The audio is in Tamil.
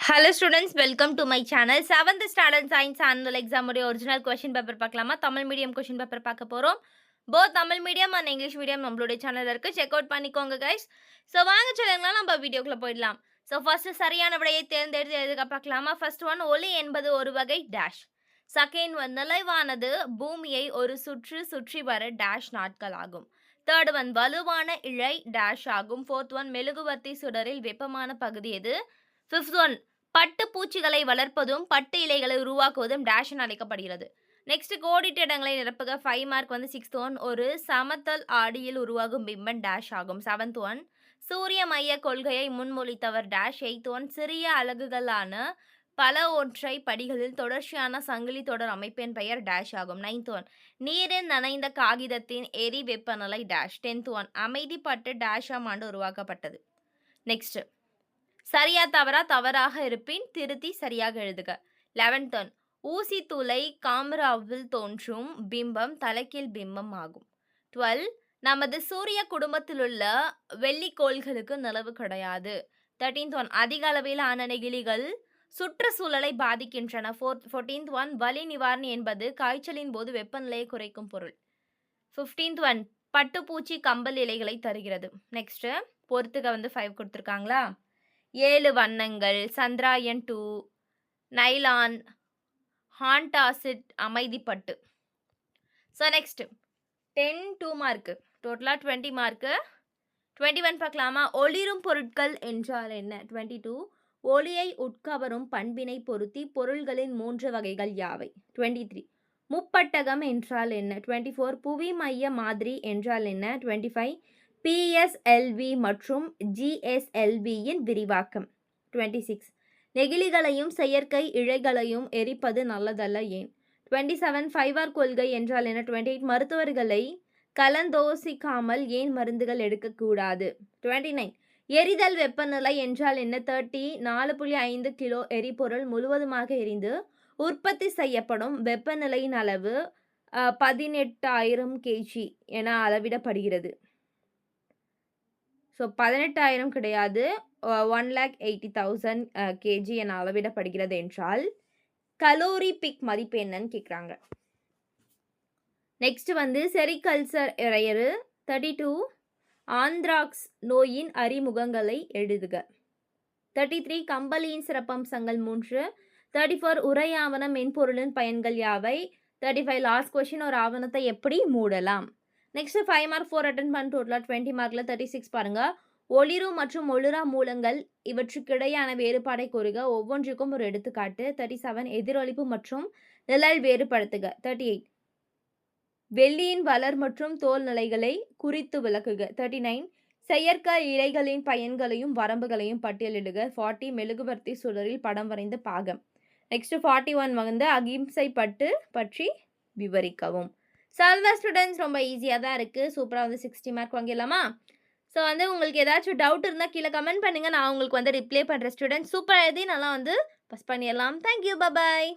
Hello students, welcome to my channel. 7th standard science annual exam உடைய original question paper பார்க்கலாமா? தமிழ் மீடியம் question paper பார்க்க போறோம். both Tamil medium and English medium நம்மளுடைய சேனல்ல இருக்கு. செக் அவுட் பண்ணிக்கோங்க guys. So வாங்க சொல்லுங்களா நம்ம வீடியோக்குள்ள போயிடலாம். So first சரியான விடையை தேர்ந்தெடுத்து எழுதுக பார்க்கலாமா? First one ஒளி என்பது ஒரு வகை dash. Second one நிலவானது பூமியை ஒரு சுற்றி வர dash நாட்கள் ஆகும். Third one வலுவான இழை dash ஆகும். Fourth one மெழுகுவர்த்தி சுடரில் வெப்பமான பகுதி எது? Fifth one பட்டு பூச்சிகளை வளர்ப்பதும் பட்டு இலைகளை உருவாக்குவதும் டேஷ் என அழைக்கப்படுகிறது. நெக்ஸ்ட் கோடிட்ட இடங்களை நிரப்புக. 5 மார்க் வந்து 6th ஒன் ஒரு சமத்தல் ஆடியில் உருவாகும் பிம்பம் டேஷ் ஆகும். 7th ஒன் சூரிய மைய கொள்கையை முன்மொழித்தவர் டேஷ். 8th ஒன் சிறிய அலகுகளான பல ஒற்றை படிகளில் தொடர்ச்சியான சங்கிலி தொடர் அமைப்பின் பெயர் டேஷ் ஆகும். 9th ஒன் நீரில் நனைந்த காகிதத்தின் எரி வெப்பநிலை டேஷ். 10th ஒன் அமைதிப்பட்டு டேஷாம் ஆண்டு உருவாக்கப்பட்டது. நெக்ஸ்ட் சரியா தவறா தவறாக இருப்பின் திருத்தி சரியாக எழுதுக. 11th ஒன் ஊசி துளை காமராவில் தோன்றும் பிம்பம் தலைகீழ் பிம்பம் ஆகும். 12 நமது சூரிய குடும்பத்திலுள்ள வெள்ளிக்கோள்களுக்கு நிலவு கிடையாது. 13th ஒன் அதிக அளவிலான நெகிழிகள் சுற்றுச்சூழலை பாதிக்கின்றன. 14th ஒன் வலி நிவாரணி என்பது காய்ச்சலின் போது வெப்பநிலையை குறைக்கும் பொருள். 15th ஒன் பட்டுப்பூச்சி கம்பல் இலைகளை தருகிறது. நெக்ஸ்ட் பொறுத்துக வந்து 5 கொடுத்துருக்காங்களா? 7 வண்ணங்கள், சந்திராயன் 2, நைலான், ஹாண்டாசிட், அமைதிப்பட்டு. ஸோ நெக்ஸ்ட் 10 2 மார்க்கு, டோட்டலாக 20 மார்க்கு. 21 பார்க்கலாமா? ஒளிரும் பொருட்கள் என்றால் என்ன? 22 ஒளியை உட்கவரும் பண்பினை பொருத்தி பொருள்களின் 3 வகைகள் யாவை? 23 முப்பட்டகம் என்றால் என்ன? 24 புவி மைய மாதிரி என்றால் என்ன? 25 PSLV மற்றும் GSLVயின் விரிவாக்கம். 26 நெகிழிகளையும் செயற்கை இழைகளையும் எரிப்பது நல்லதல்ல ஏன்? 27 ஃபைவர் கொள்கை என்றால் என்ன? 28 மருத்துவர்களை கலந்தோசிக்காமல் ஏன் மருந்துகள் எடுக்கக்கூடாது? 29 எரிதல் வெப்பநிலை என்றால் என்ன? 30 4.5 கிலோ எரிபொருள் முழுவதுமாக எரிந்து உற்பத்தி செய்யப்படும் வெப்பநிலையின் அளவு 18,000 kg என அளவிடப்படுகிறது. ஸோ 18,000 கிடையாது, 1,80,000 kg என அளவிடப்படுகிறது என்றால் கலோரி பிக் மதிப்பு என்னன்னு கேட்குறாங்க. நெக்ஸ்ட் வந்து செரிகல்ச்சர் இறையறு. 32 ஆந்த்ராக்ஸ் நோயின் அறிமுகங்களை எழுதுக. 33 கம்பளியின் சிறப்பம்சங்கள் 3. 34 உரையாவண மென்பொருளின் பயன்கள் யாவை? 35 லாஸ்ட் கொஸ்டின் ஒரு ஆவணத்தை எப்படி மூடலாம்? நெக்ஸ்ட் 5 மார்க் 4 அட்டன் பண்ண டோட்டலாக 20 மார்க்கில் 36 பாருங்க. ஒளிரும் மற்றும் ஒளிரா மூலங்கள் இவற்றுக்கிடையான வேறுபாடை கூறுக. ஒவ்வொன்றுக்கும் ஒரு எடுத்துக்காட்டு. 37 எதிரொலிப்பு மற்றும் நிழல் வேறுபடுத்துக. 38 வெள்ளியின் வளர் மற்றும் தோல் நிலைகளை குறித்து விளக்குக. 39 செயற்கை இழைகளின் பயன்களையும் வரம்புகளையும் பட்டியலிடுக. 40 மெழுகுவர்த்தி சுடரில் படம் வரைந்த பாகம். நெக்ஸ்ட் 41 வந்து அகிம்சை பட்டு பற்றி விவரிக்கவும். ஸோ அதுதான் ஸ்டூடெண்ட்ஸ், ரொம்ப ஈஸியாக தான் இருக்குது. சூப்பராக வந்து 60 மார்க் வாங்கிடலாமா? ஸோ வந்து உங்களுக்கு ஏதாச்சும் டவுட் இருந்தால் கீழே கமெண்ட் பண்ணுங்கள், நான் உங்களுக்கு வந்து ரிப்ளை பண்ணுறேன். ஸ்டூடெண்ட்ஸ் சூப்பராக எழுதி நல்லா வந்து பாஸ் பண்ணிடலாம். தேங்க்யூ, பாய்.